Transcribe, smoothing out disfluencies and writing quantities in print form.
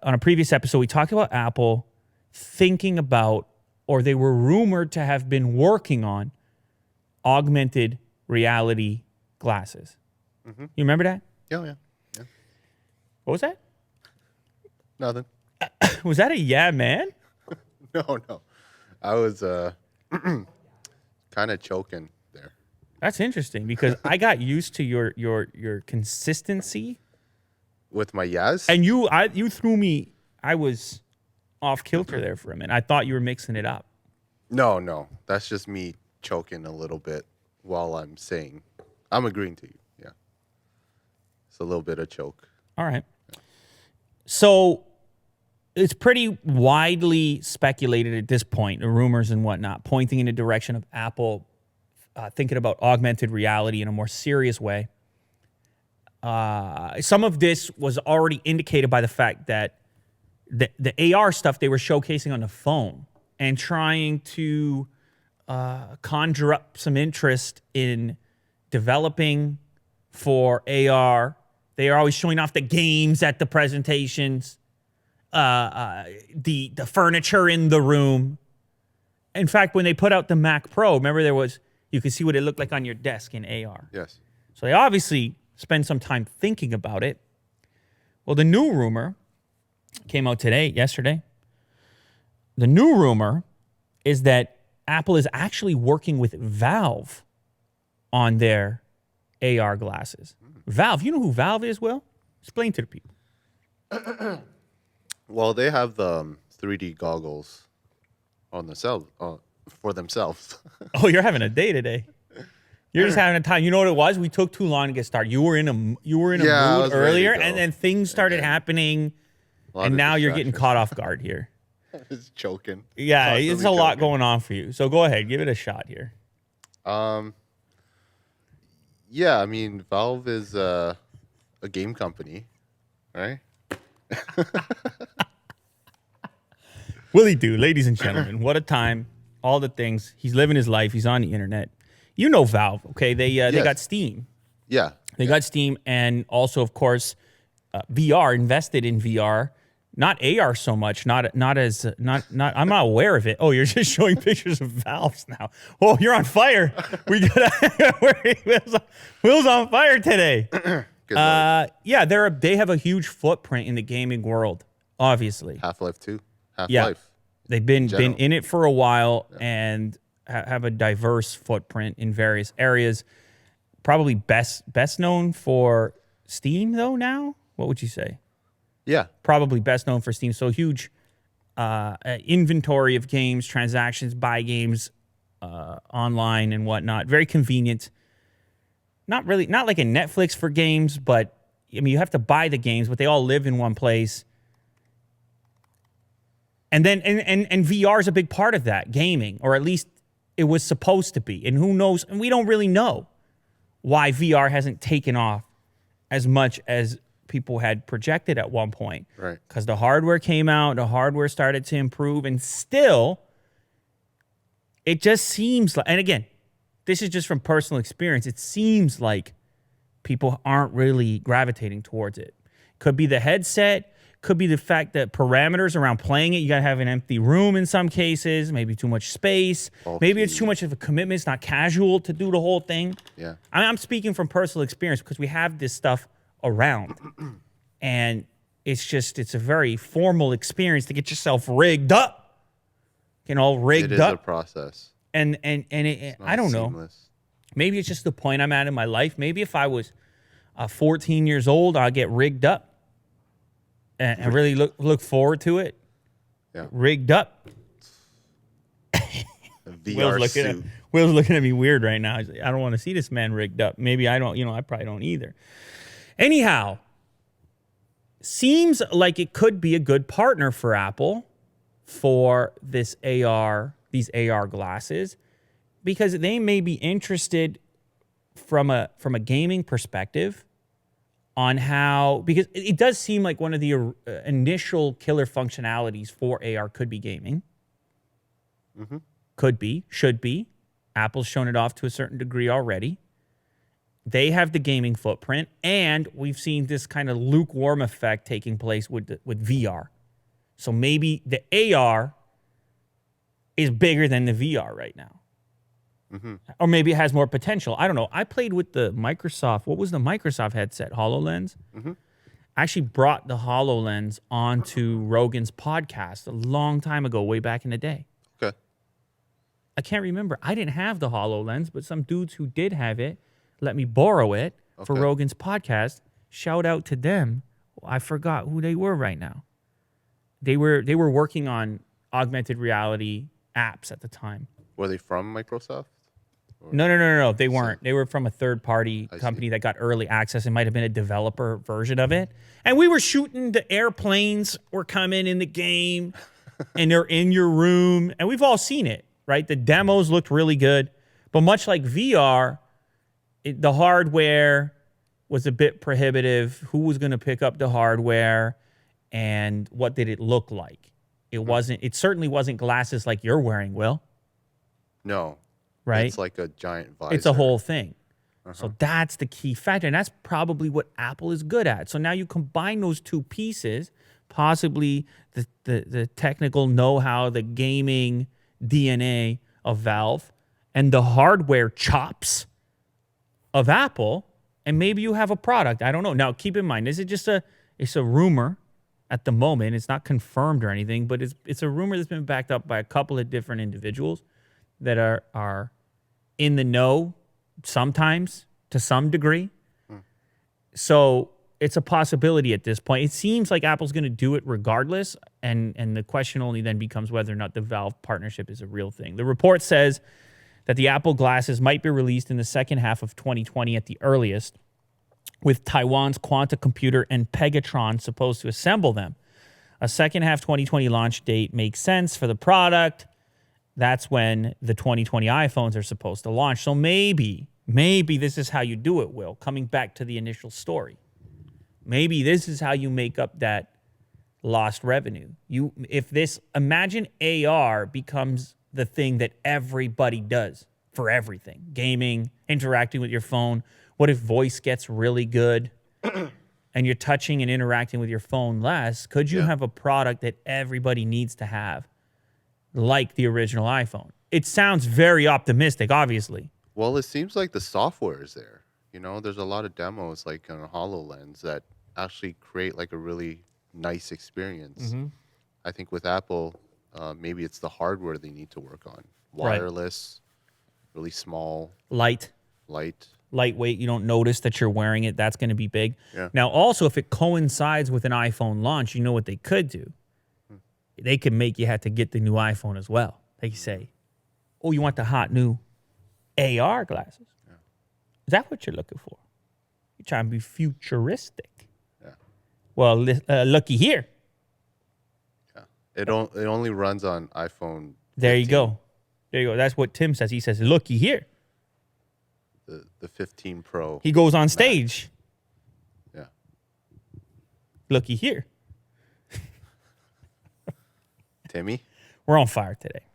on a previous episode, we talked about Apple thinking about, or they were rumored to have been working on, augmented reality glasses. Mm-hmm. You remember that? Yeah. What was that? Nothing. Was that a yeah, man? No. I was kind of choking there. That's interesting because I got used to your consistency, With my yes? and you threw me. I was off kilter there for a minute. I thought you were mixing it up. No. That's just me choking a little bit while I'm saying. I'm agreeing to you. Yeah. It's a little bit of choke. All right. So it's pretty widely speculated at this point, the rumors and whatnot, pointing in the direction of Apple thinking about augmented reality in a more serious way. Some of this was already indicated by the fact that the AR stuff they were showcasing on the phone and trying to conjure up some interest in developing for AR. They are always showing off the games at the presentations, the furniture in the room. In fact, when they put out the Mac Pro, remember you could see what it looked like on your desk in AR. Yes. So they obviously spend some time thinking about it. Well, the new rumor came out yesterday. The new rumor is that Apple is actually working with Valve on their AR glasses. Valve, you know who Valve is, Will? Explain to the people. Well, they have the 3D goggles on themselves for themselves. Oh, you're having a day today. You're just having a time. You know what it was? We took too long to get started. You were in a mood earlier, and then things started happening, and now you're getting caught off guard here. It's choking. Yeah, Constantly it's a lot choking. going on for you. So go ahead, give it a shot here. Yeah, I mean, Valve is a game company, right? Willie Do, ladies and gentlemen, what a time. All the things. He's living his life. He's on the internet. You know Valve, okay? They got Steam. Yeah. They got Steam, and also, of course, VR, invested in VR. Not AR so much. Not. I'm not aware of it. Oh, you're just showing pictures of Valves now. Oh, you're on fire. We got Will's on fire today. Yeah, they have a huge footprint in the gaming world. Obviously, Half-Life 2. Half-Life. yeah, they've been general. in it for a while and have a diverse footprint in various areas. Probably best known for Steam, though. Now, what would you say? Yeah. Probably best known for Steam. So huge inventory of games, transactions, buy games online and whatnot. Very convenient. Not like a Netflix for games, but I mean, you have to buy the games, but they all live in one place. And then and VR is a big part of that, gaming, or at least it was supposed to be. And who knows? And we don't really know why VR hasn't taken off as much as people had projected at one point. Right. Because the hardware came out, the hardware started to improve, and still, it just seems like, and again, this is just from personal experience, it seems like people aren't really gravitating towards it. Could be the headset, could be the fact that parameters around playing it, you got to have an empty room in some cases, maybe too much space, maybe it's too much of a commitment, it's not casual to do the whole thing. Yeah. I'm speaking from personal experience because we have this stuff around, and it's a very formal experience to get yourself rigged up, rigged It is up. a process. And I don't know. Seamless. Maybe it's just the point I'm at in my life. Maybe if I was 14 years old, I'd get rigged up and really look forward to it. Yeah. Rigged up. A VR suit. Will's looking at me weird right now. He's like, I don't want to see this man rigged up. Maybe I don't. I probably don't either. Anyhow, seems like it could be a good partner for Apple for these AR glasses, because they may be interested from a gaming perspective on how, because it does seem like one of the initial killer functionalities for AR could be gaming. Mm-hmm. Could be, should be. Apple's shown it off to a certain degree already. They have the gaming footprint, and we've seen this kind of lukewarm effect taking place with VR. So maybe the AR is bigger than the VR right now. Or maybe it has more potential. I don't know. I played with the Microsoft. What was the Microsoft headset? HoloLens? I actually brought the HoloLens onto Rogan's podcast a long time ago, way back in the day. Okay. I can't remember. I didn't have the HoloLens, but some dudes who did have it let me borrow it for Okay. Rogan's podcast. Shout out to them. I forgot who they were right now. They were working on augmented reality apps at the time. Were they from Microsoft? No. They weren't. They were from a third-party company that got early access. It might have been a developer version of it. And we were shooting, the airplanes were coming in the game, and they're in your room. And we've all seen it, right? The demos looked really good. But much like VR, the hardware was a bit prohibitive. Who was going to pick up the hardware, and what did it look like? It certainly wasn't glasses like you're wearing, Will. No. Right? It's like a giant visor. It's a whole thing. So that's the key factor. And that's probably what Apple is good at. So now you combine those two pieces, possibly the technical know-how, the gaming DNA of Valve, and the hardware chops of Apple, and maybe you have a product. I don't know. Now, keep in mind, this is just it's a rumor at the moment. It's not confirmed or anything, but it's a rumor that's been backed up by a couple of different individuals that are in the know sometimes to some degree. So it's a possibility at this point. It seems like Apple's going to do it regardless, and the question only then becomes whether or not the Valve partnership is a real thing. The report says that the Apple glasses might be released in the second half of 2020 at the earliest, with Taiwan's Quanta Computer and Pegatron supposed to assemble them. A second half 2020 launch date makes sense for the product. That's when the 2020 iPhones are supposed to launch. So maybe this is how you do it, Will. Coming back to the initial story. Maybe this is how you make up that lost revenue. Imagine AR becomes the thing that everybody does for everything. Gaming, interacting with your phone. What if voice gets really good and you're touching and interacting with your phone less? Could you have a product that everybody needs to have, like the original iPhone? It sounds very optimistic, obviously. Well, it seems like the software is there. There's a lot of demos like on HoloLens that actually create like a really nice experience. I think with Apple, maybe it's the hardware they need to work on. Wireless, really small, light. Lightweight. You don't notice that you're wearing it. That's going to be big. Yeah. Now, also, if it coincides with an iPhone launch, you know what they could do? They could make you have to get the new iPhone as well. They could say, oh, you want the hot new AR glasses? Yeah. Is that what you're looking for? You're trying to be futuristic. Yeah. Well, looky here. Yeah. It only runs on iPhone 15. There you go. That's what Tim says. He says, looky here. The 15 Pro. He goes on stage. Yeah. Looky here. Timmy? We're on fire today.